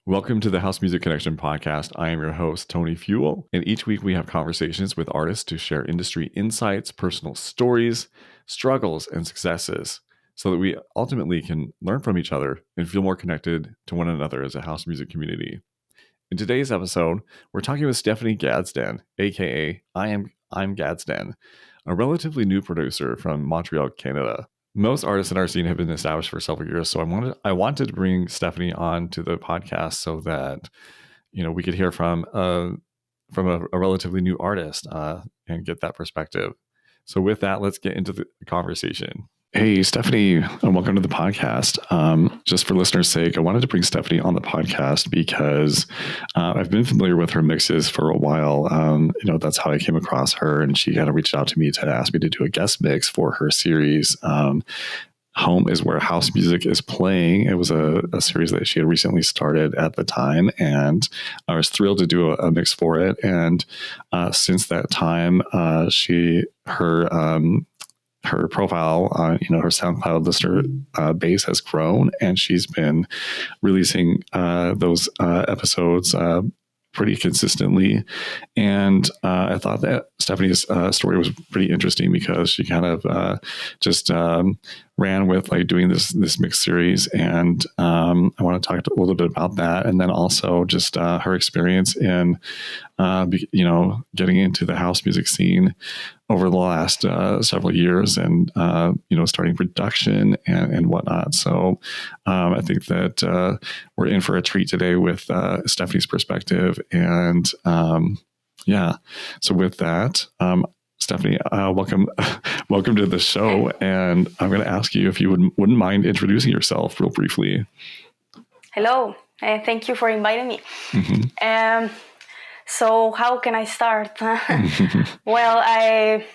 Welcome to the House Music Connection podcast. I am your host, Tony Fuel, and each week we have conversations with artists to share industry insights, personal stories, struggles, and successes so that we ultimately can learn from each other and feel more connected to one another as a house music community. In today's episode, we're talking with Stephanie Gadsden, aka IMGADSDEN, a relatively new producer from Montreal, Canada. Most artists in our scene have been established for several years, so I wanted to bring Stephanie on to the podcast so that we could hear from a relatively new artist and get that perspective. So with that, let's get into the conversation. Hey, Stephanie, welcome to the podcast. Just for listeners' sake, I wanted to bring Stephanie on the podcast because I've been familiar with her mixes for a while. That's how I came across her, and she kind of reached out to me to ask me to do a guest mix for her series. Home is Where House Music is Playing. It was a series that she had recently started at the time, and I was thrilled to do a mix for it. And since that time, her profile, her SoundCloud listener base has grown, and she's been releasing those episodes pretty consistently. And I thought that Stephanie's story was pretty interesting because she kind of just ran with doing this mix series. And I want to talk a little bit about that. And then also just her experience in, getting into the house music scene over the last several years and, starting production and whatnot. So I think that we're in for a treat today with Stephanie's perspective. And so with that, Stephanie, welcome to the show. And I'm going to ask you if you wouldn't mind introducing yourself real briefly. Hello, and thank you for inviting me. Mm-hmm. So how can I start? Well, I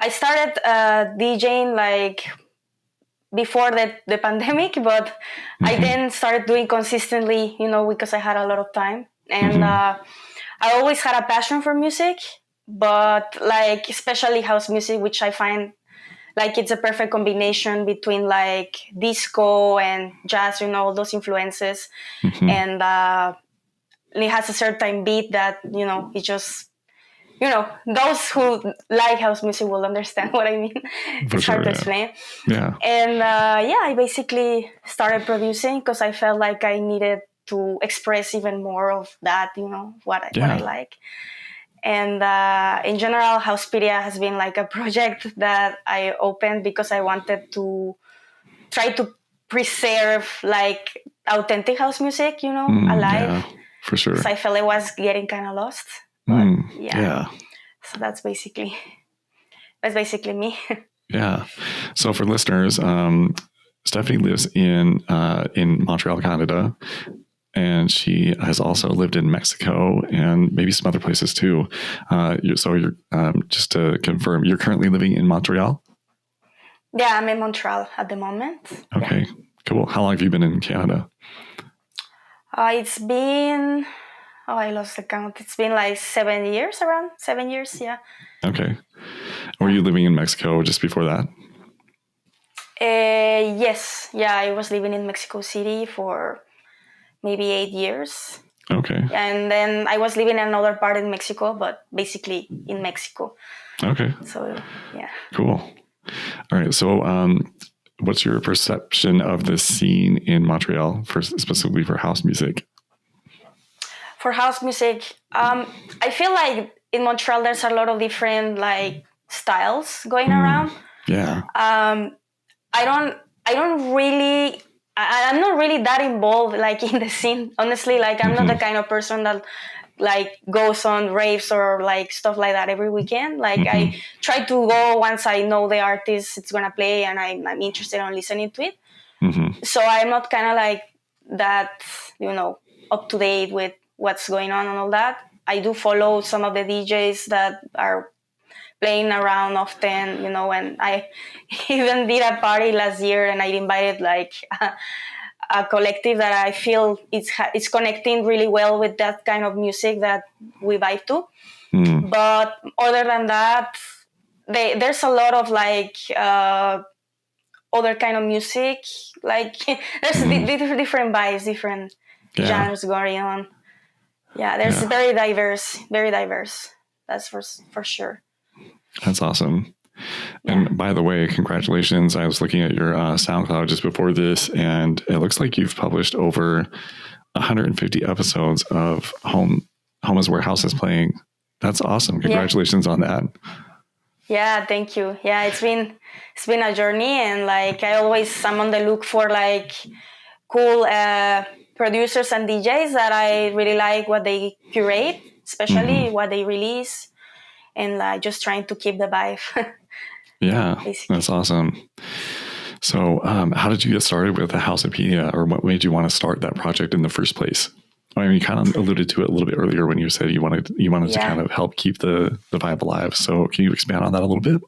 started DJing before the pandemic, but I then started doing consistently, because I had a lot of time. And I always had a passion for music, but especially house music, which I find it's a perfect combination between disco and jazz, all those influences. And it has a certain beat that, it just, those who like house music will understand what I mean. It's hard to explain. Yeah. And I basically started producing because I felt like I needed to express even more of that, what I like. And in general, Housepedia has been a project that I opened because I wanted to try to preserve authentic house music, alive. Yeah, for sure. Because I felt it was getting kind of lost. But so that's basically me. Yeah. So for listeners, Stephanie lives in Montreal, Canada, and she has also lived in Mexico and maybe some other places too. You're just to confirm, you're currently living in Montreal? Yeah, I'm in Montreal at the moment. Okay, cool. How long have you been in Canada? It's been, I lost the count. It's been around 7 years, yeah. Okay. Were you living in Mexico just before that? Yes. Yeah, I was living in Mexico City for maybe 8 years. Okay. And then I was living in another part in Mexico, but basically in Mexico. Okay. So, yeah. Cool. All right. So, what's your perception of the scene in Montreal, specifically for house music? For house music, I feel like in Montreal there's a lot of different styles going around. Yeah. I'm not really that involved in the scene. Honestly, I'm not the kind of person that goes on raves or stuff like that every weekend. I try to go once I know the artist it's gonna play and I'm interested in listening to it. So I'm not kind of that, up to date with what's going on and all that. I do follow some of the DJs that are playing around often, and I even did a party last year and I invited a collective that I feel it's connecting really well with that kind of music that we vibe to. But other than that, there's a lot of other kind of music. There's different vibes, different genres going on. Yeah, there's very diverse. That's for sure. That's awesome. And by the way, congratulations. I was looking at your SoundCloud just before this, and it looks like you've published over 150 episodes of Home is Where House is Playing. That's awesome. Congratulations on that. Yeah, thank you. Yeah, it's been a journey, and like I'm on the look for like cool producers and DJs that I really like what they curate, especially what they release, and like just trying to keep the vibe. Yeah, that's awesome. So how did you get started with the Housepedia, or what made you want to start that project in the first place? I mean, you kind of alluded to it a little bit earlier when you said you wanted to kind of help keep the vibe alive. So can you expand on that a little bit?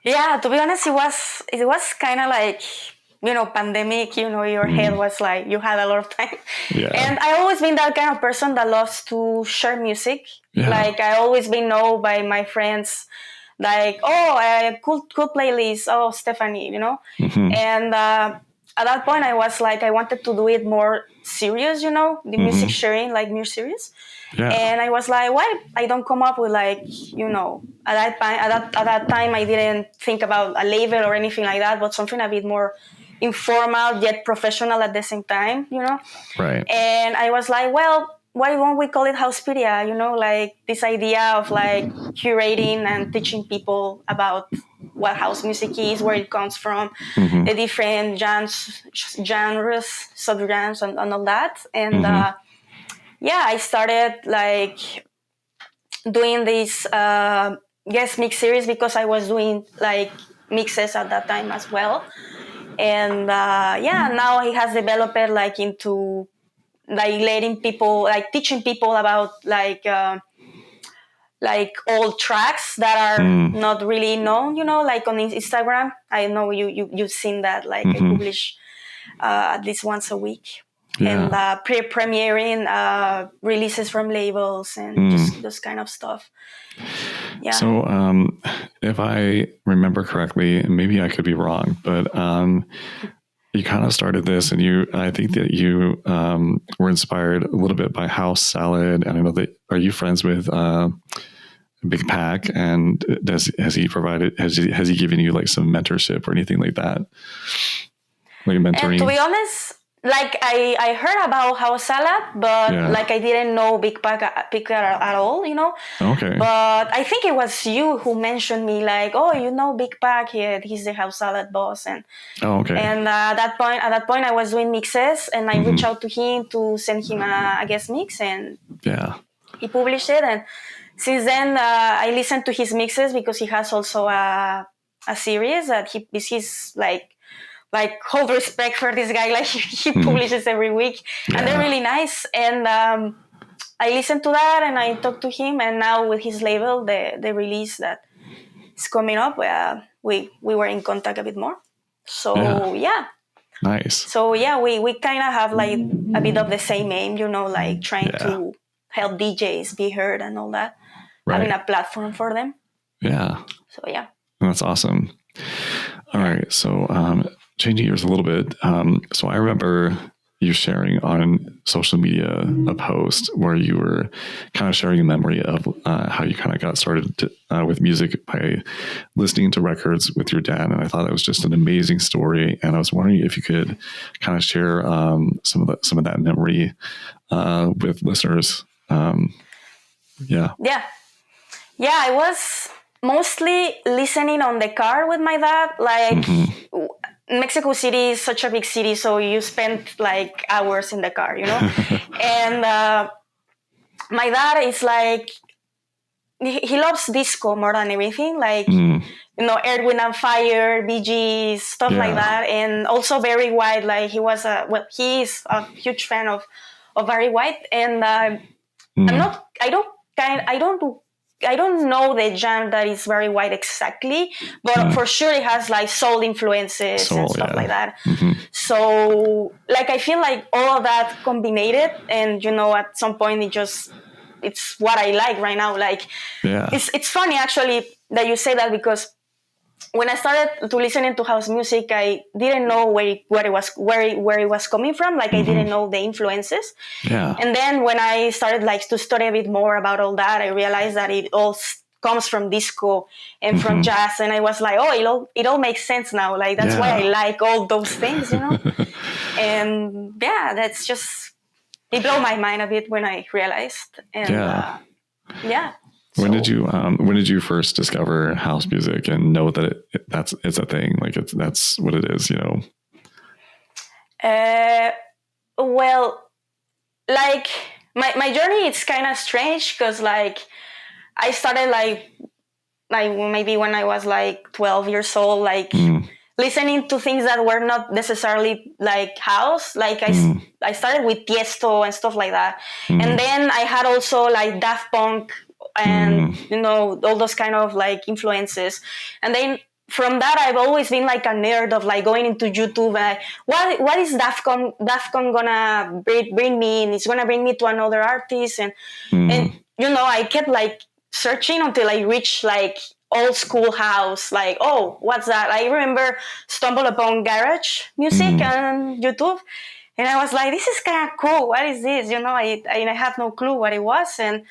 Yeah, to be honest, it was kind of like, pandemic, your head was like, you had a lot of time. Yeah. And I always been that kind of person that loves to share music. Yeah. Like I always been known by my friends, like, cool playlist. Oh, Stephanie, And at that point I was like, I wanted to do it more serious, the music sharing, like more serious. Yeah. And I was like, why I don't come up with like, at that time I didn't think about a label or anything like that, but something a bit more informal yet professional at the same time, Right. And I was like, well, why won't we call it Housepedia? Like this idea of like curating and teaching people about what house music is, where it comes from, the different genres, subgenres, and all that. And I started like doing this guest mix series because I was doing like mixes at that time as well. And now it has developed like into like letting people, like teaching people about like old tracks that are not really known, like on Instagram. I know you've seen that, like I publish at least once a week. Yeah. And premiering releases from labels and just those kind of stuff. Yeah. So if I remember correctly, and maybe I could be wrong, but you kind of started this, and I think that you were inspired a little bit by House Salad. And I know that, are you friends with Big Pack? And has he given you like some mentorship or anything like that? Like mentoring? And to be honest, like I heard about House Salad, but like I didn't know Big Pack at all, Okay. But I think it was you who mentioned me, like, oh, Big Pack here, he's the House Salad boss, and okay. And at that point, I was doing mixes, and I reached out to him to send him a guest mix, and he published it. And since then, I listened to his mixes because he has also a series that he's like whole respect for this guy. Like he publishes every week, and they're really nice. And I listened to that, and I talked to him. And now with his label, the release that is coming up, we were in contact a bit more. So nice. So we kind of have like a bit of the same aim, like trying to help DJs be heard and all that, having a platform for them. Yeah. So that's awesome. All right, so changing gears a little bit. So I remember you sharing on social media a post where you were kind of sharing a memory of how you kind of got started with music by listening to records with your dad. And I thought that was just an amazing story. And I was wondering if you could kind of share some of that memory with listeners. Yeah, I was mostly listening on the car with my dad. Like Mexico City is such a big city, so you spend like hours in the car, And my dad is like, he loves disco more than everything, like Earth, Wind and Fire, Bee Gees, stuff like that, and also Barry White. Like he is a huge fan of Barry White, and I don't know the genre that is Barry White exactly, but for sure it has like soul influences and stuff like that. So like I feel like all of that combined, and at some point it's what I like right now. Like it's funny actually that you say that, because when I started to listening to house music, I didn't know where it was coming from. Like I didn't know the influences. Yeah. And then when I started like to study a bit more about all that, I realized that it all comes from disco and from jazz. And I was like, oh, it all makes sense now. Like that's why I like all those things, you know. And yeah, that's just, it blew my mind a bit when I realized. And yeah. When did you first discover house music and know that it's a thing? Like that's what it is, you know? Well, like my journey, it's kind of strange because like I started like maybe when I was like 12 years old, like listening to things that were not necessarily like house. Like I started with Tiesto and stuff like that. And then I had also like Daft Punk and, you know, all those kind of like influences. And then from that, I've always been like a nerd of like going into YouTube and like, what is Daft Punk gonna bring me? And it's gonna bring me to another artist. And, you know, I kept like searching until I reached like old school house. Like, oh, what's that? I remember stumbled upon garage music on YouTube. And I was like, this is kind of cool. What is this? You know, I had no clue what it was. And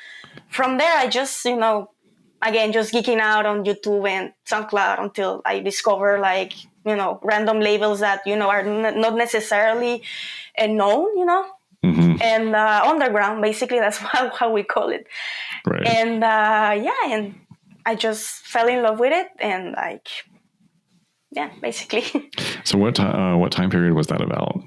from there, I just, you know, again, just geeking out on YouTube and SoundCloud until I discover like, you know, random labels that, you know, are not necessarily known, you know, and underground, basically, that's how we call it. Right. And and I just fell in love with it. And like, yeah, basically. So what time period was that about?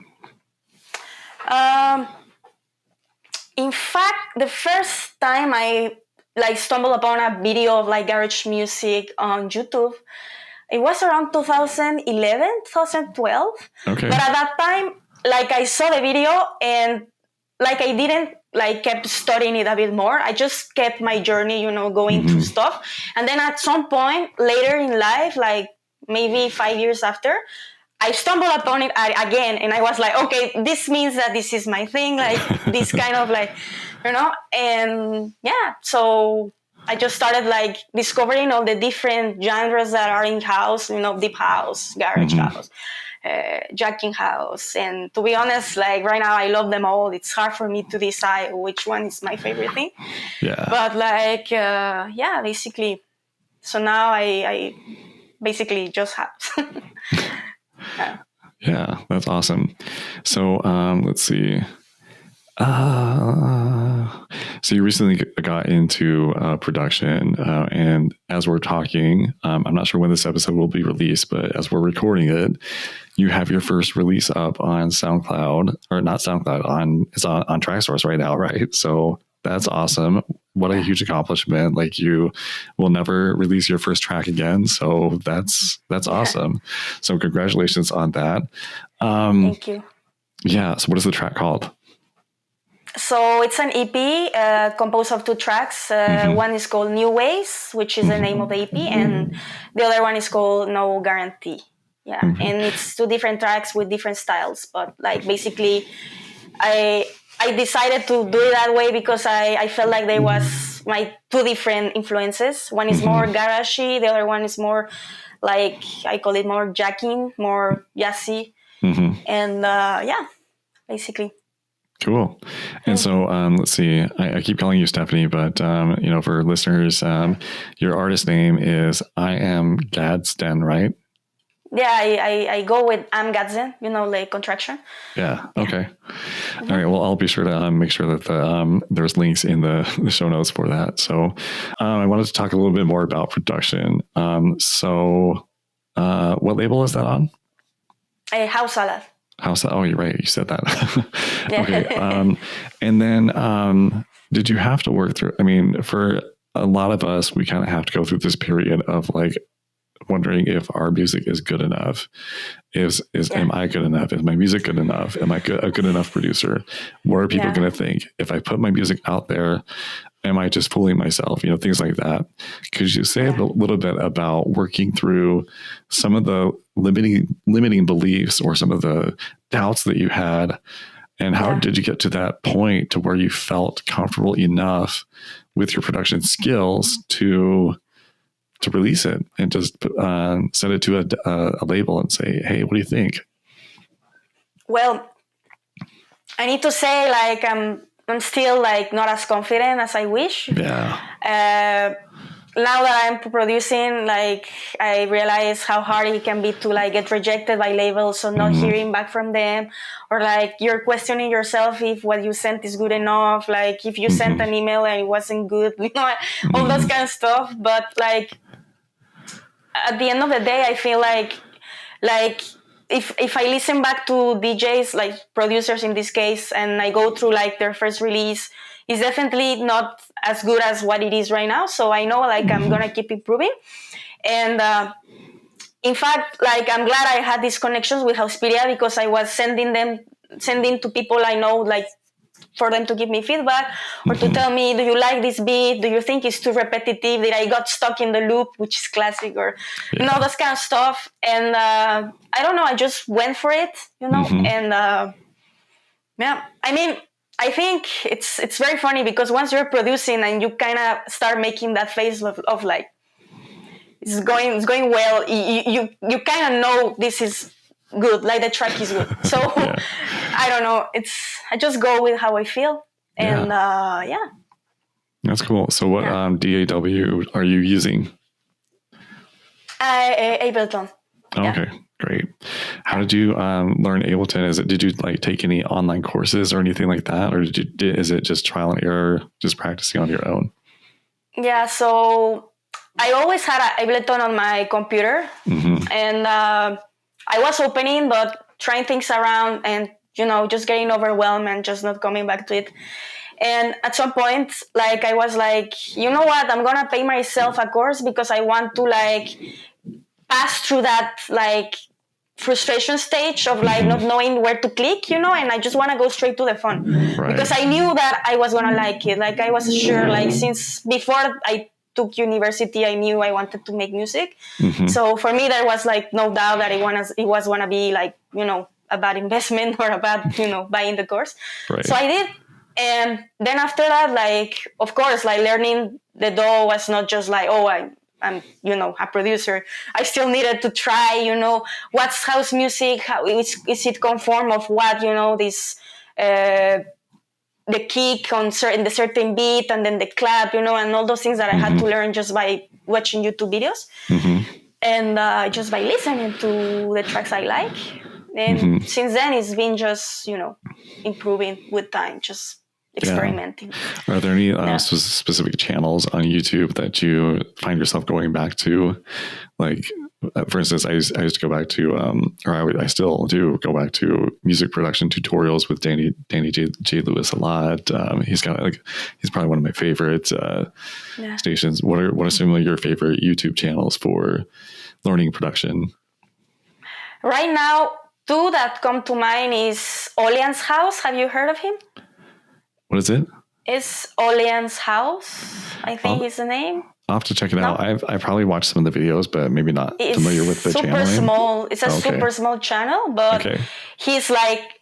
In fact, the first time I like stumbled upon a video of like garage music on YouTube, it was around 2011, 2012. Okay. But at that time, like I saw the video and like I didn't like kept studying it a bit more. I just kept my journey, you know, going through stuff. And then at some point later in life, like maybe 5 years after, I stumbled upon it again, and I was like, okay, this means that this is my thing, like this kind of like, you know, and yeah, so I just started like discovering all the different genres that are in house, you know, deep house, garage house, jacking house, and to be honest, like right now I love them all. It's hard for me to decide which one is my favorite thing. Yeah. But like, yeah, basically, so now I basically just house. Yeah, that's awesome. So let's see. So you recently got into production, and as we're talking, I'm not sure when this episode will be released, but as we're recording it, you have your first release up on SoundCloud, or not SoundCloud, it's on TrackSource right now, right? So that's awesome. What a huge accomplishment. Like you will never release your first track again. So that's awesome. So congratulations on that. Thank you. Yeah. So what is the track called? So it's an EP composed of 2 tracks. One is called New Ways, which is the name of the EP. And the other one is called No Guarantee. Yeah. And it's 2 different tracks with different styles. But like basically, I decided to do it that way because I felt like there was my 2 different influences. One is more garagey, the other one is more like, I call it more jacking, more jazzy. And yeah, basically. Cool. And so let's see, I keep calling you Stephanie, but you know, for listeners, your artist name is IMGADSDEN, right? Yeah, I go with IMGADSDEN, you know, like contraction. Yeah. Okay. All right. Well, I'll be sure to make sure that there's links in the show notes for that. So I wanted to talk a little bit more about production. So what label is that on? House Salad. Oh, you're right. You said that. Okay. And then did you have to work through, I mean, for a lot of us, we kind of have to go through this period of like wondering if our music is good enough. Am I good enough? Is my music good enough? Am I a good enough producer? What are people going to think? If I put my music out there, am I just fooling myself? You know, things like that. Could you say a little bit about working through some of the limiting beliefs or some of the doubts that you had, and how did you get to that point to where you felt comfortable enough with your production skills to to release it and just send it to a label and say, hey, what do you think? Well, I need to say, like, I'm still like not as confident as I wish. Yeah. Now that I'm producing, like, I realize how hard it can be to like get rejected by labels or not hearing back from them, or like you're questioning yourself if what you sent is good enough, like if you sent an email and it wasn't good, all those kind of stuff. But like at the end of the day, I feel like if I listen back to DJs, like producers in this case, and I go through like their first release, it's definitely not as good as what it is right now. So I know like I'm gonna keep improving. And in fact, like I'm glad I had these connections with Housepedia, because I was sending to people I know, like for them to give me feedback or to tell me, do you like this beat? Do you think it's too repetitive? Did I got stuck in the loop, which is classic, or this kind of stuff. And I don't know, I just went for it, and I mean, I think it's very funny, because once you're producing and you kind of start making that face of like it's going well, you kind of know this is good, like the track is good. So I don't know, I just go with how I feel. And that's cool. So what DAW are you using? Ableton. Okay, great. How did you learn Ableton? Did you like take any online courses or anything like that, or is it just trial and error, just practicing on your own? Yeah, so I always had Ableton on my computer, and I was opening but trying things around, and just getting overwhelmed and just not coming back to it. And at some point, like I was like, you know what, I'm gonna pay myself a course, because I want to like pass through that like frustration stage of like not knowing where to click, and I just want to go straight to the fun, because I knew that I was gonna like it. Like I was sure, like since before I took university, I knew I wanted to make music. So for me, there was like no doubt that it was gonna be like a bad investment or a bad buying the course. So I did. And then after that, like, of course, like learning the DAW was not just like, oh, I'm a producer. I still needed to try, what's house music, how is it conform of what, this, the kick on the certain beat, and then the clap, and all those things that I had to learn just by watching YouTube videos. And just by listening to the tracks I like. And since then, it's been just, improving with time, just experimenting. Yeah. Are there any specific channels on YouTube that you find yourself going back to? Like, for instance, I used to go back to, I still do go back to music production tutorials with Danny J. Lewis a lot. He's probably one of my favorite stations. What are some of your favorite YouTube channels for learning production? Right now, two that come to mind is Olian's House. Have you heard of him? What is it? It's Olian's House, I think is the name. I'll have to check it out. I probably watched some of the videos, but maybe not familiar with the channel name. Small. It's a super small channel, but he's like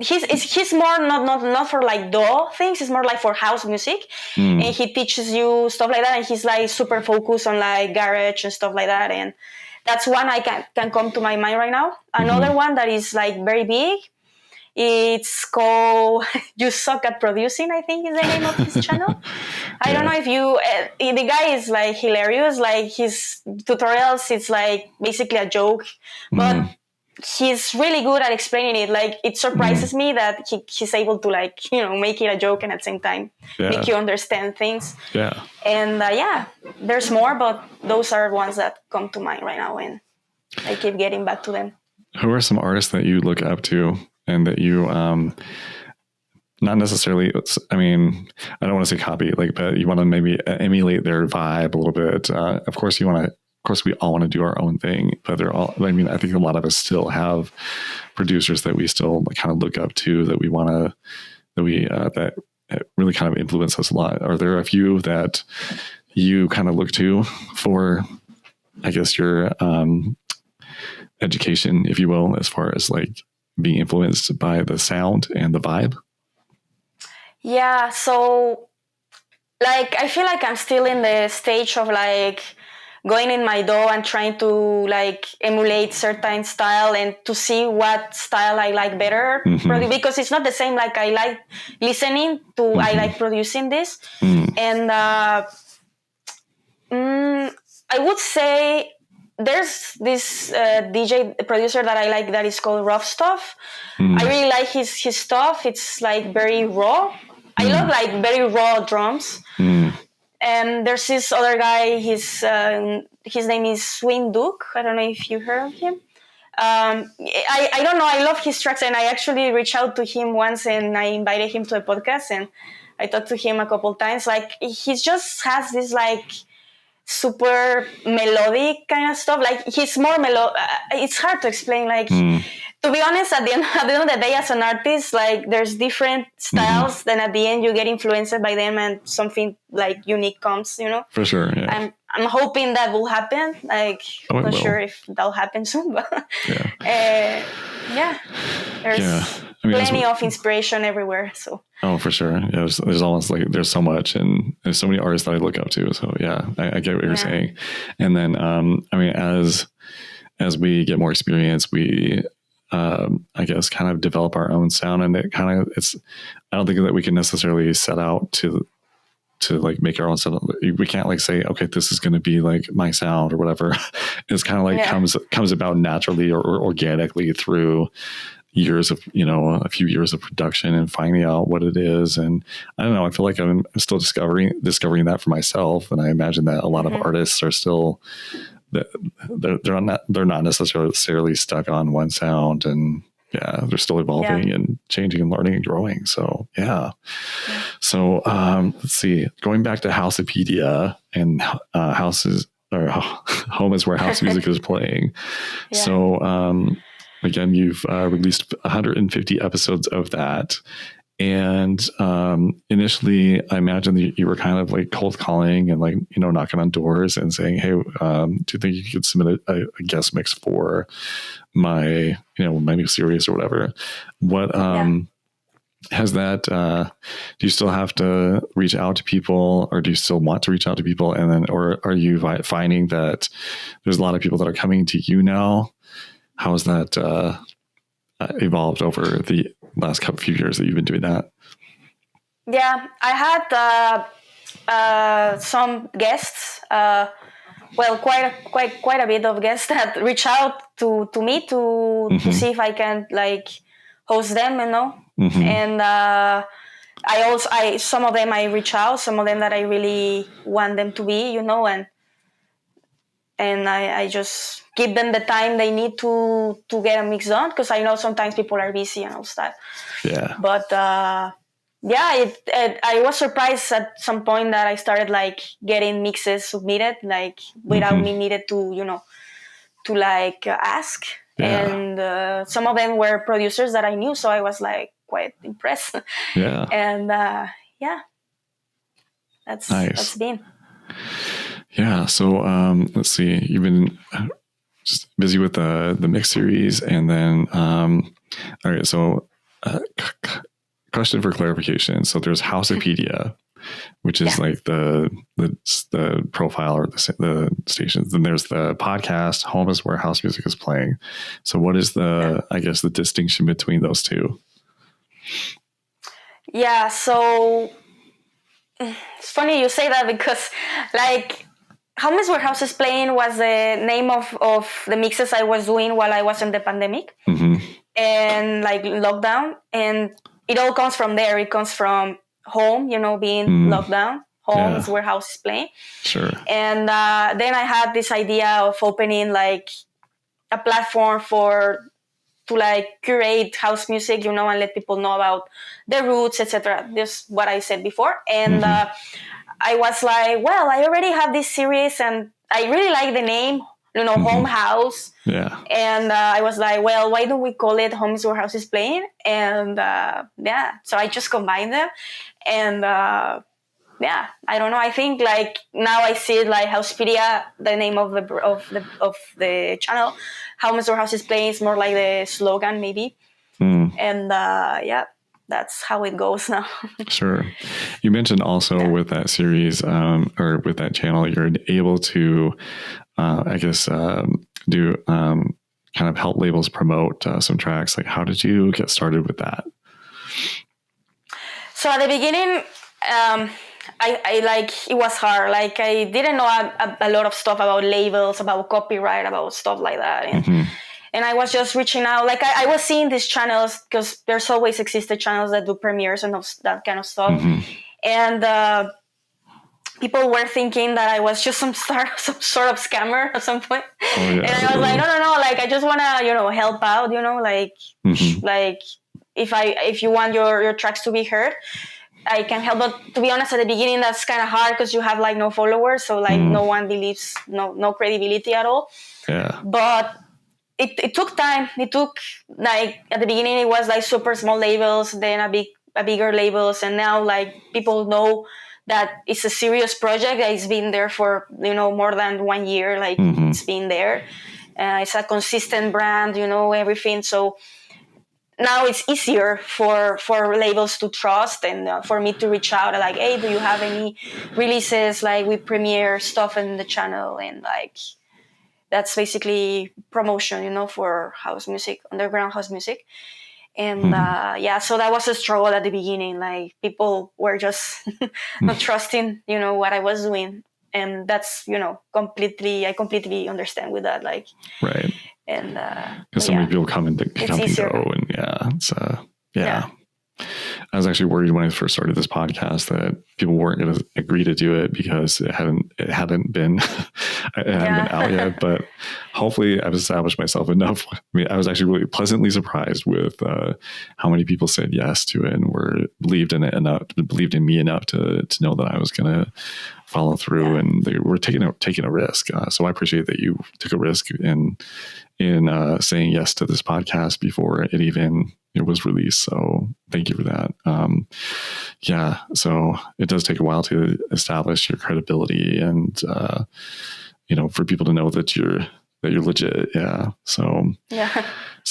he's more not for like DAW things. It's more like for house music, and he teaches you stuff like that. And he's like super focused on like garage and stuff like that. And that's one I can come to my mind right now. Another one that is like very big. It's called You Suck at Producing, I think is the name of his channel. I don't know if the guy is like hilarious. Like his tutorials, it's like basically a joke, but he's really good at explaining it. Like it surprises me that he's able to like, make it a joke and at the same time make you understand things. Yeah. And there's more, but those are ones that come to mind right now, and I keep getting back to them. Who are some artists that you look up to and that you, not necessarily, I mean, I don't want to say copy, but you want to maybe emulate their vibe a little bit. Of course, we all want to do our own thing, but I think a lot of us still have producers that we still kind of look up to, that we want to, that really kind of influence us a lot. Are there a few that you kind of look to for, I guess, your education, if you will, as far as like being influenced by the sound and the vibe? Yeah, so like I feel like I'm still in the stage of like going in my DAW and trying to like emulate certain style and to see what style I like better, because it's not the same. Like I like listening to, I like producing this, and I would say there's this DJ producer that I like that is called Rough Stuff. I really like his stuff. It's like very raw. I love like very raw drums. And there's this other guy. His name is Swin Duke. I don't know if you heard of him. I don't know. I love his tracks, and I actually reached out to him once, and I invited him to a podcast, and I talked to him a couple times. Like he just has this like super melodic kind of stuff. Like he's more it's hard to explain. Like to be honest, at the end of the day, as an artist, like there's different styles. Then at the end, you get influenced by them, and something like unique comes. You know, for sure. Yeah. I'm hoping that will happen. Like I'm not sure if that'll happen soon, but there's plenty of inspiration everywhere. So. Oh, for sure. Yeah, there's almost like there's so much, and there's so many artists that I look up to. So yeah, I get what you're saying. And then I mean, as we get more experience, we I guess kind of develop our own sound, and I don't think that we can necessarily set out to like make our own sound. We can't like say, okay, this is going to be like my sound or whatever. It's kind of like comes about naturally or organically through years of, a few years of production and finding out what it is. And I don't know, I feel like I'm still discovering that for myself. And I imagine that a lot of artists are still, they're not necessarily stuck on one sound, and they're still evolving and changing and learning and growing. So So let's see, going back to Housepedia and home is where house music is playing. So again, you've released 150 episodes of that. And initially, I imagine that you were kind of like cold calling and like, knocking on doors and saying, hey, do you think you could submit a guest mix for my new series or whatever? What has that, do you still have to reach out to people, or do you still want to reach out to people? And then, or are you finding that there's a lot of people that are coming to you now? How has that evolved over the last few years that you've been doing that? Yeah, I had some guests, quite a bit of guests that reach out to me to see if I can like host them, and some of them I reach out, some of them that I really want them to be, and I just give them the time they need to get a mix done, because I know sometimes people are busy and all that. Yeah. But I was surprised at some point that I started like getting mixes submitted like without me needed to to like ask. Yeah. And some of them were producers that I knew, so I was like quite impressed. Yeah. And that's nice. That's been. Yeah. So let's see. You've been just busy with the mix series, and then all right. So question for clarification. So there's Housepedia, which is like the profile or the stations. Then there's the podcast. Home is where house music is playing. So what is I guess the distinction between those two? Yeah. So it's funny you say that, because like Home is Where House is Playing was the name of the mixes I was doing while I was in the pandemic and like lockdown. And it all comes from there. It comes from home, being locked down. Home is where house is playing. Sure. And then I had this idea of opening like a platform to like curate house music, and let people know about the roots, etc. Just what I said before. And I was like, well, I already have this series, and I really like the name, Home House. Yeah. And I was like, well, why don't we call it Home is Where House is Playing? And so I just combined them. And I don't know. I think like now I see it like Housepedia, the name of the channel. Home is Where House is Playing is more like the slogan, maybe. And that's how it goes now. Sure. You mentioned also with that series or with that channel, you're able to, I guess, do kind of help labels promote some tracks. Like, how did you get started with that? So at the beginning, I like, it was hard. Like, I didn't know a lot of stuff about labels, about copyright, about stuff like that. And I was just reaching out. Like, I was seeing these channels, because there's always existed channels that do premieres and that kind of stuff. And people were thinking that I was just some sort of scammer at some point. And I was like, no. Like, I just want to, help out, like, like if you want your tracks to be heard, I can help. But to be honest, at the beginning, that's kind of hard because you have like no followers. So like no one believes, no credibility at all. Yeah. But it took time. It took, like, at the beginning, it was like super small labels, then a bigger labels. And now like people know that it's a serious project that has been there for, more than 1 year. Like it's been there. It's a consistent brand, everything. So now it's easier for labels to trust and for me to reach out like, hey, do you have any releases? Like, we premiere stuff in the channel, and like that's basically promotion, for house music, underground house music. And so that was a struggle at the beginning. Like, people were just not trusting, what I was doing. And that's, I completely understand with that. Like, right. And because so many people come and go, and it's I was actually worried when I first started this podcast that people weren't going to agree to do it because it hadn't been out yet. But hopefully, I've established myself enough. I mean, I was actually really pleasantly surprised with how many people said yes to it and believed in it enough, believed in me enough to know that I was going to follow through, and they were taking a risk. So I appreciate that you took a risk in saying yes to this podcast before it was released. So thank you for that. So it does take a while to establish your credibility and, for people to know that you're legit. Yeah. So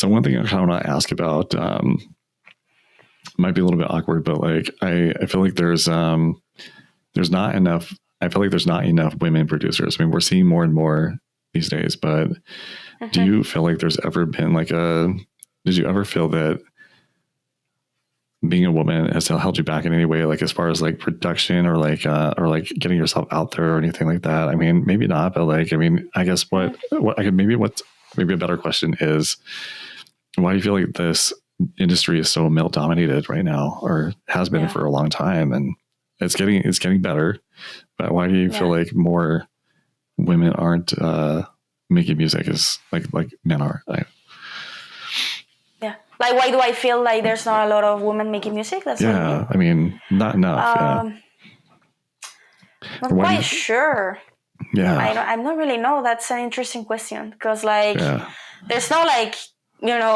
one thing I kind of want to ask about, might be a little bit awkward, but like, I feel like there's not enough. I feel like there's not enough women producers. I mean, we're seeing more and more these days, but do you feel like there's ever been did you ever feel that being a woman has held you back in any way, like as far as like production or like getting yourself out there or anything like that? I mean, maybe not, but like, I mean, I guess maybe a better question is, why do you feel like this industry is so male dominated right now, or has been for a long time, and it's getting better, but why do you feel like more women aren't making music as like men are? Like, why do I feel like there's not a lot of women making music? That's what you mean? I mean, not enough. Not quite sure. Yeah. I don't really know. That's an interesting question, because like there's no like,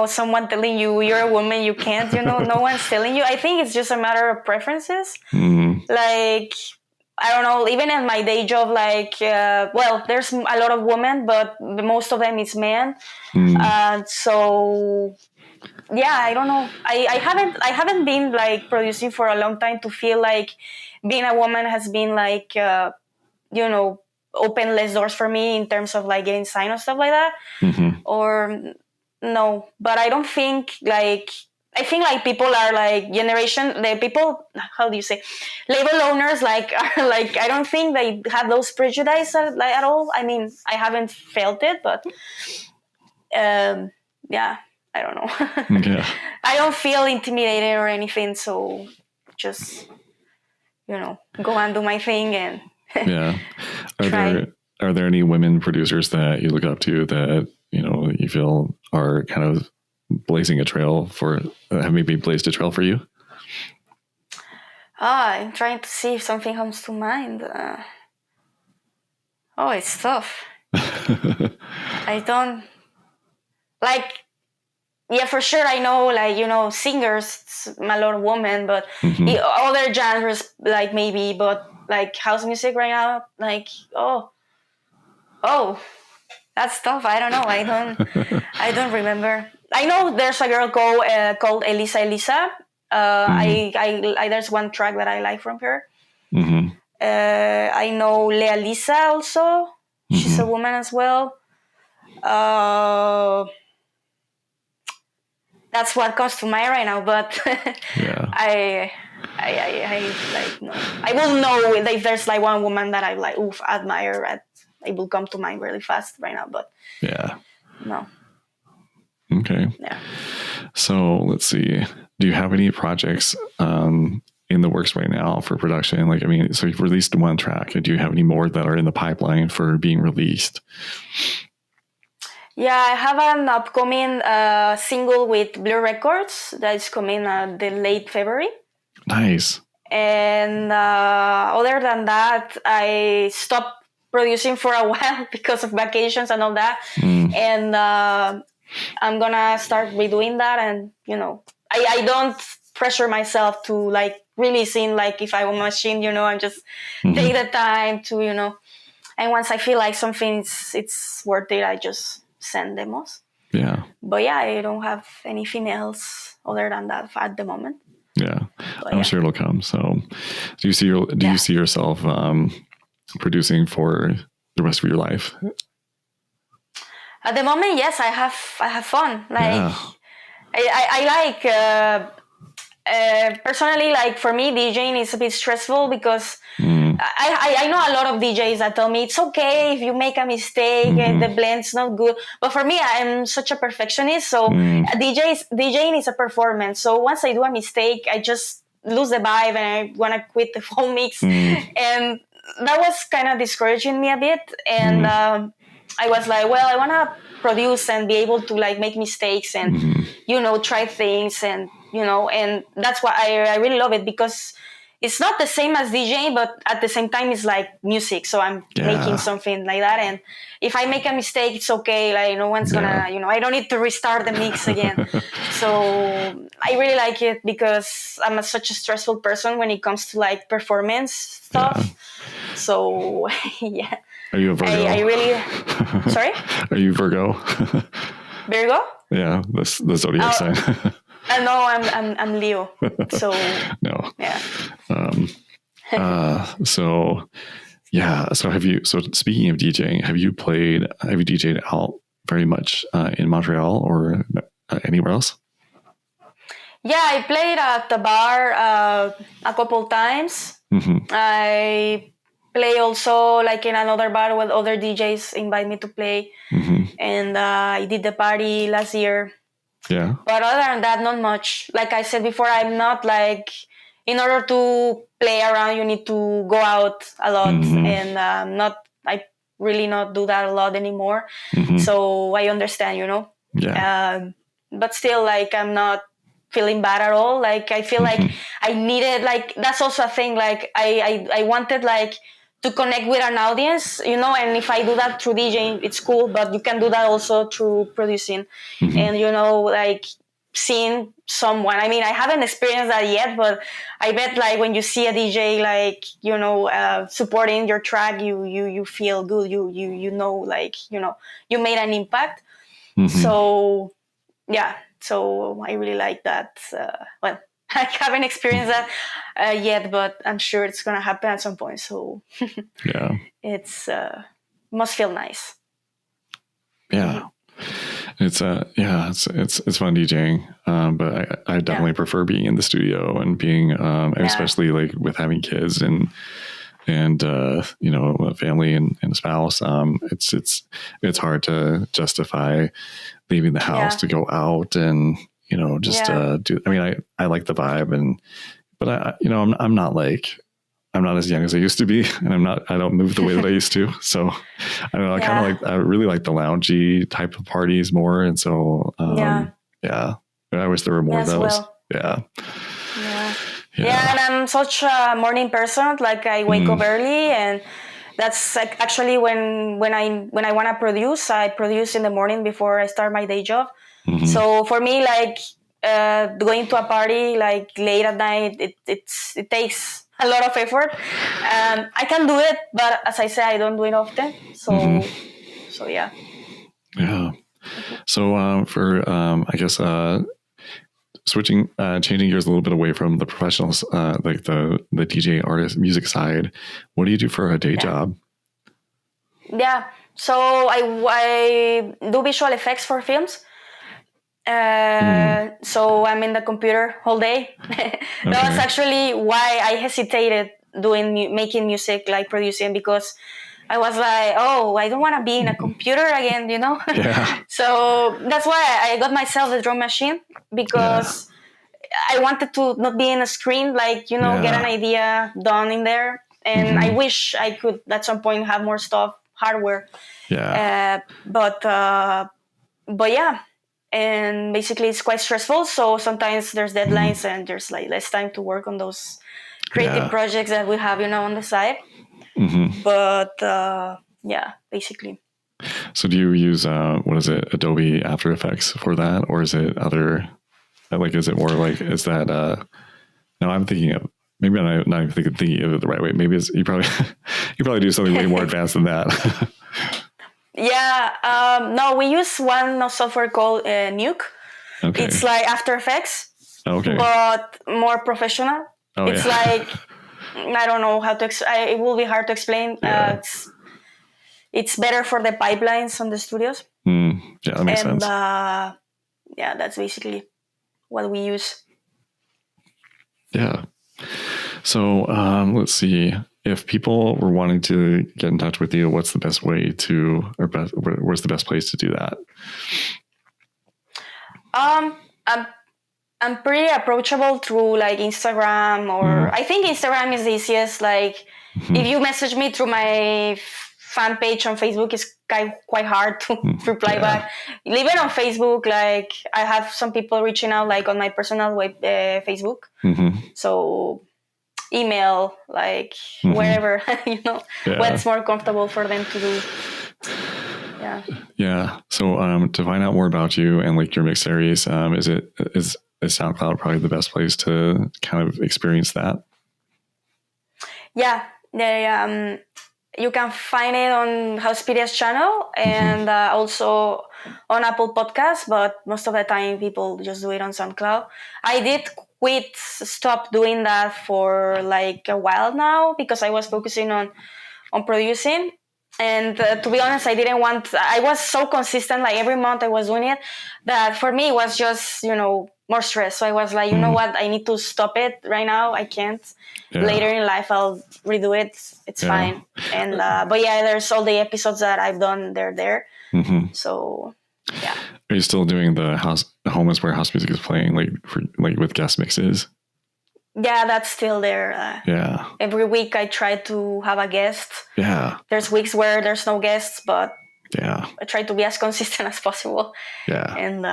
someone telling you you're a woman, you can't, no one's telling you. I think it's just a matter of preferences. Like, I don't know, even in my day job, like, there's a lot of women, but most of them is men. So I don't know. I haven't been like producing for a long time to feel like being a woman has been like, open less doors for me in terms of like getting signed or stuff like that. Or no, but I don't think like, I think like people are like the people, how do you say, label owners like are like, I don't think they have those prejudices at all. I mean, I haven't felt it, but I don't know. I don't feel intimidated or anything, so just go and do my thing and Are there any women producers that you look up to that you feel are kind of blazing a trail for, have maybe blazed a trail for you? I'm trying to see if something comes to mind. It's tough. I don't like. Yeah, for sure. I know, like, singers, a lot of women, but other genres, like maybe, but like house music right now, like, that's tough. I don't know. I don't remember. I know there's a girl called Elisa. There's one track that I like from her. Mm-hmm. I know Lea Lisa also. She's a woman as well. That's what comes to mind right now. But Yeah. I like no. I will know if there's like one woman that I like admire. It will come to mind really fast right now. But yeah. No. Okay. Yeah. So let's see. Do you have any projects in the works right now for production? Like, I mean, so you've released one track. Do you have any more that are in the pipeline for being released? Yeah, I have an upcoming single with Blur Records that is coming the late February. Nice. And other than that, I stopped producing for a while because of vacations and all that. And I'm gonna start redoing that. And I don't pressure myself to like releasing like if I want a machine. I'm just take the time to and once I feel like something it's worth it, I just send demos. Yeah. But yeah, I don't have anything else other than that at the moment. Yeah, I'm sure it'll come. So, do you see yourself producing for the rest of your life? At the moment, yes, I have fun. Like I like personally, like for me, DJing is a bit stressful because I know a lot of DJs that tell me it's okay if you make a mistake and the blend's not good. But for me, I'm such a perfectionist. So DJing is a performance. So once I do a mistake, I just lose the vibe and I want to quit the whole mix. And that was kind of discouraging me a bit. And I was like, well, I want to produce and be able to like make mistakes and, try things and, and that's why I really love it because it's not the same as DJing, but at the same time, it's like music. So I'm making something like that. And if I make a mistake, it's okay. Like no one's gonna, I don't need to restart the mix again. So I really like it because I'm such a stressful person when it comes to like performance stuff. So yeah. Are you a Virgo? I really, sorry? Are you Virgo? Virgo? Yeah, the zodiac sign. No, I'm Leo. So no. Yeah. So have you? So speaking of DJing, have you DJed out very much in Montreal or anywhere else? Yeah, I played at the bar a couple times. I play also like in another bar where other DJs invite me to play, and I did the party last year. Yeah. But other than that, not much. Like I said before, I'm not like, in order to play around, you need to go out a lot. And I really not do that a lot anymore. So I understand, Yeah. But still, like, I'm not feeling bad at all. Like, I feel like I needed, like, that's also a thing. Like, I wanted, like, to connect with an audience, and if I do that through DJing, it's cool, but you can do that also through producing. And, like seeing someone, I mean, I haven't experienced that yet, but I bet like when you see a DJ, like, supporting your track, you feel good. Like, you made an impact. So yeah, so I really like that. Well, I haven't experienced that yet, but I'm sure it's gonna happen at some point. So yeah, it's must feel nice. Yeah, it's it's fun DJing, but I definitely prefer being in the studio and being, especially like with having kids and a family and a spouse. It's hard to justify leaving the house to go out and do. I mean, I like the vibe but I'm not as young as I used to be, and I don't move the way that I used to. So I don't know. I really like the loungy type of parties more. And so, I wish there were more of those. Well. Yeah. Yeah. And I'm such a morning person. Like I wake up early, and that's like actually when I want to produce, I produce in the morning before I start my day job. So for me, like going to a party like late at night, it takes a lot of effort. I can do it, but as I say, I don't do it often. So yeah. Yeah. So for I guess changing gears a little bit away from the professionals, like the DJ artist music side. What do you do for a day job? Yeah, so I do visual effects for films. So I'm in the computer all day. That was actually why I hesitated making music, like producing, because I was like, oh, I don't want to be in a computer again, Yeah. So that's why I got myself a drum machine, because I wanted to not be in a screen, like, get an idea done in there. And I wish I could at some point have more stuff, hardware. Yeah. But yeah. And basically it's quite stressful. So sometimes there's deadlines and there's like less time to work on those creative projects that we have, on the side. But yeah, basically. So do you use, what is it, Adobe After Effects for that? Or is it other, like, is it more like, is that, no, I'm thinking of, maybe I'm not even thinking of it the right way. Maybe it's, you probably do something way more advanced than that. Yeah. No, we use one software called Nuke. Okay. It's like After Effects, but more professional. It's like, I don't know how to it will be hard to explain. It's better for the pipelines on the studios. Yeah, that makes sense. Yeah, that's basically what we use. Yeah. So let's see. If people were wanting to get in touch with you, what's the best way to, or where's the best place to do that? I'm pretty approachable through like Instagram, or I think Instagram is the easiest. Like if you message me through my fan page on Facebook, it's quite hard to reply back. Even on Facebook, like I have some people reaching out like on my personal Facebook. So email, like wherever, what's more comfortable for them to do. Yeah. So to find out more about you and like your mix series, is SoundCloud probably the best place to kind of experience that? Yeah. You can find it on Housepedia's channel and also on Apple Podcasts, but most of the time people just do it on SoundCloud. I did stop doing that for like a while now because I was focusing on producing. And to be honest, I was so consistent, like every month I was doing it, that for me it was just, more stress. So I was like, you know what, I need to stop it right now. I can't. Later in life, I'll redo it. It's fine. And, but yeah, there's all the episodes that I've done. They're there. So yeah. Are you still doing the homeless where house music is playing, like with guest mixes? Yeah, that's still there. Every week I try to have a guest. Yeah. There's weeks where there's no guests, but I try to be as consistent as possible. Yeah. And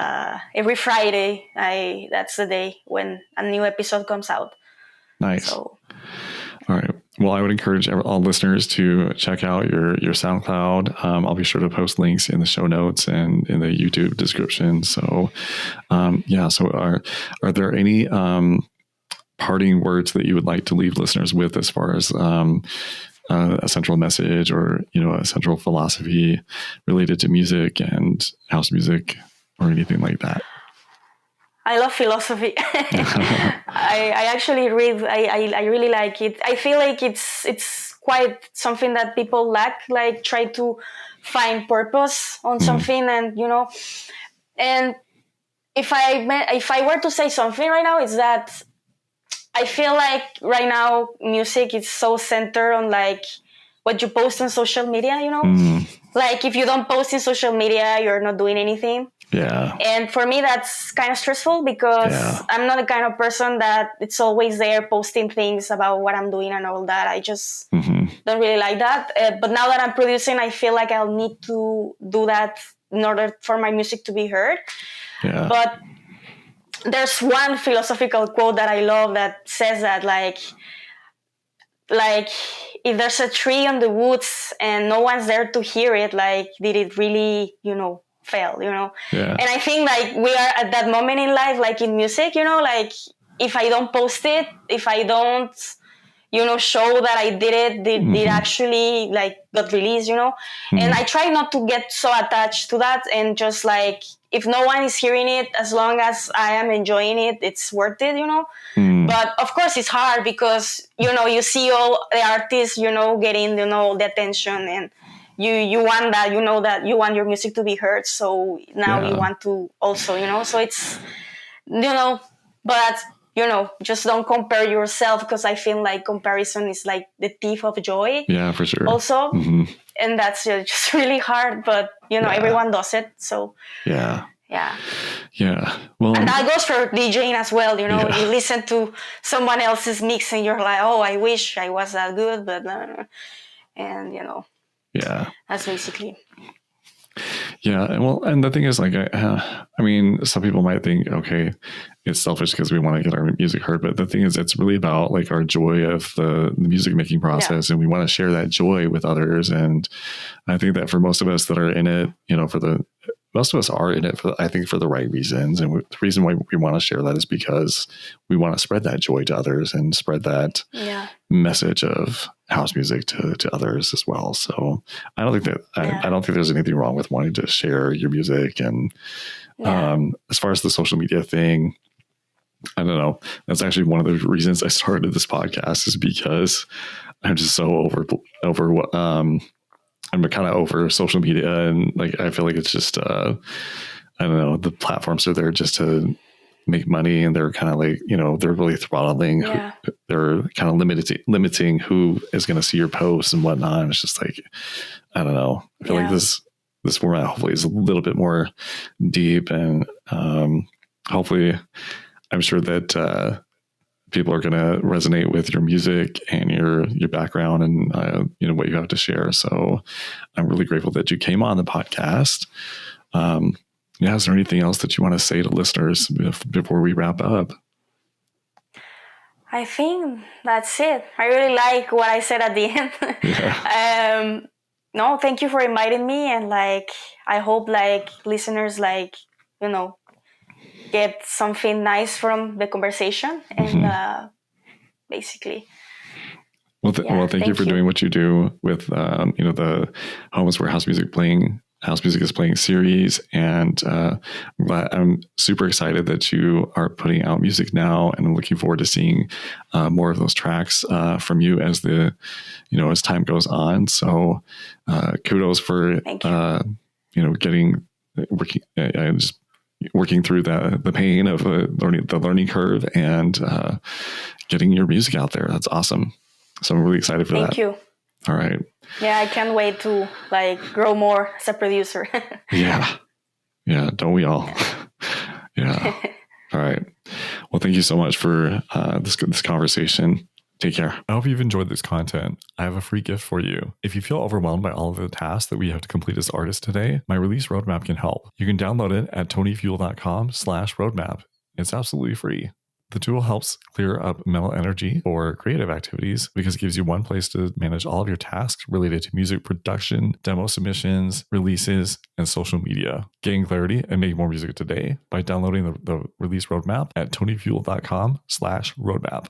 every Friday, that's the day when a new episode comes out. Nice. So, all right. Well, I would encourage all listeners to check out your SoundCloud. I'll be sure to post links in the show notes and in the YouTube description. So, So, are there any parting words that you would like to leave listeners with as far as a central message or a central philosophy related to music and house music or anything like that? I love philosophy. I actually read. I really like it. I feel like it's quite something that people lack. Like try to find purpose on something, and And if I were to say something right now, it's that I feel like right now music is so centered on like what you post on social media. Like if you don't post in social media, you're not doing anything. Yeah. And for me, that's kind of stressful because I'm not the kind of person that it's always there posting things about what I'm doing and all that. I just don't really like that. But now that I'm producing, I feel like I'll need to do that in order for my music to be heard. Yeah. But there's one philosophical quote that I love that says that like if there's a tree in the woods and no one's there to hear it, like did it really, fail, Yeah. And I think like we are at that moment in life, like in music, like if I don't post it, if I don't, show that I did it, did actually like got released, and I try not to get so attached to that, and just like, if no one is hearing it, as long as I am enjoying it, it's worth it, But of course it's hard because, you see all the artists, getting, the attention, and you want that, that you want your music to be heard. So now you want to also, so it's, but just don't compare yourself, because I feel like comparison is like the thief of joy. Yeah, for sure. Also, and that's just really hard. But everyone does it. So yeah. Well, and that goes for DJing as well. You listen to someone else's mix, and you're like, oh, I wish I was that good, but and yeah, that's basically. Yeah, well, and the thing is, like, I mean, some people might think, okay, it's selfish because we want to get our music heard, but the thing is, it's really about like our joy of the music making process, and we want to share that joy with others. And I think that for most of us that are in it, most of us are in it I think for the right reasons. And the reason why we want to share that is because we want to spread that joy to others and spread that message of house music to others as well. So I don't think that, I don't think there's anything wrong with wanting to share your music. And as far as the social media thing, I don't know. That's actually one of the reasons I started this podcast, is because I'm just so I'm kind of over social media, and like, I feel like it's just, I don't know, the platforms are there just to make money, and they're kind of like, they're really throttling. They're kind of limiting who is going to see your posts and whatnot. And it's just like, I don't know. I feel like this format hopefully is a little bit more deep, and hopefully I'm sure that people are going to resonate with your music and your background and what you have to share. So I'm really grateful that you came on the podcast. Is there anything else that you want to say to listeners before we wrap up? I think that's it. I really like what I said at the end. No, thank you for inviting me, and like, I hope like listeners get something nice from the conversation, and basically. Well, thank you for doing what you do with the Homes Where House Music is Playing series, and I'm super excited that you are putting out music now, and I'm looking forward to seeing more of those tracks from you as as time goes on. So kudos for working through the pain of the learning curve, and getting your music out there. That's awesome. So I'm really excited for that. Thank you. All right. Yeah, I can't wait to like grow more as a producer. Yeah. Don't we all? Yeah. All right. Well, thank you so much for this conversation. Take care. I hope you've enjoyed this content. I have a free gift for you. If you feel overwhelmed by all of the tasks that we have to complete as artists today, my release roadmap can help. You can download it at tonyfuel.com/roadmap. It's absolutely free. The tool helps clear up mental energy for creative activities because it gives you one place to manage all of your tasks related to music production, demo submissions, releases, and social media. Gain clarity and make more music today by downloading the release roadmap at tonyfuel.com/roadmap.